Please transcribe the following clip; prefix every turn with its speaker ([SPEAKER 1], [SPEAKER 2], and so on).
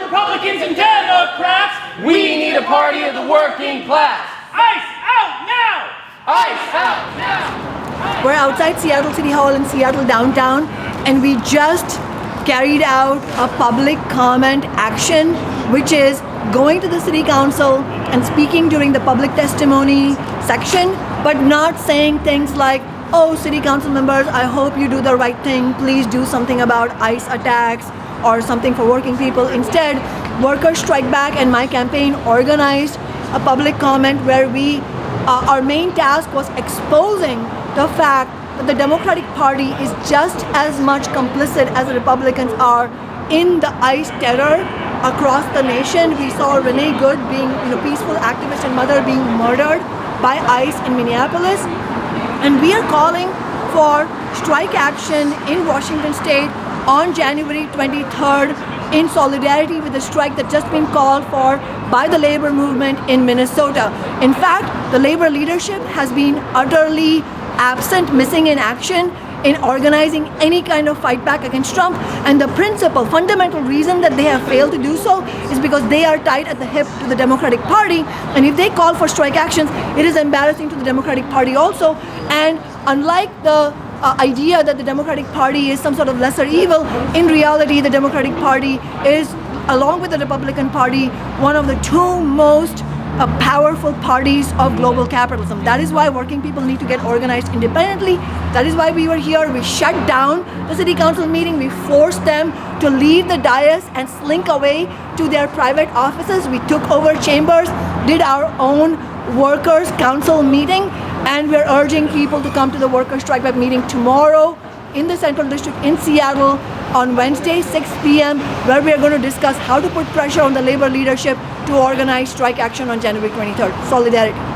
[SPEAKER 1] Republicans and Democrats. We need a party of the working class. ICE out now! ICE out now!
[SPEAKER 2] We're outside Seattle City Hall in Seattle downtown, and we just carried out a public comment action, which is going to the city council and speaking during the public testimony section, but not saying things like, oh, city council members, I hope you do the right thing. Please do something about ICE attacks or something for working people. Instead, Workers Strike Back and my campaign organized a public comment where our main task was exposing the fact that the Democratic Party is just as much complicit as the Republicans are in the ICE terror across the nation. We saw Renee Good, being peaceful activist and mother, being murdered by ICE in Minneapolis. And we are calling for strike action in Washington State on January 23rd in solidarity with the strike that's just been called for by the labor movement in Minnesota. In fact, the labor leadership has been utterly absent, missing in action in organizing any kind of fight back against Trump. And the fundamental reason that they have failed to do so is because they are tied at the hip to the Democratic Party. And if they call for strike actions, it is embarrassing to the Democratic Party also. And unlike the idea that the Democratic Party is some sort of lesser evil, in reality, the Democratic Party is, along with the Republican Party, one of the two most powerful parties of global capitalism. That is why working people need to get organized independently. That is why we were here. We shut down the city council meeting. We forced them to leave the dais and slink away to their private offices. We took over chambers, did our own workers council meeting, and we're urging people to come to the Workers Strike Back meeting tomorrow in the Central District in Seattle on Wednesday, 6 p.m., where we are going to discuss how to put pressure on the labor leadership to organize strike action on January 23rd. Solidarity.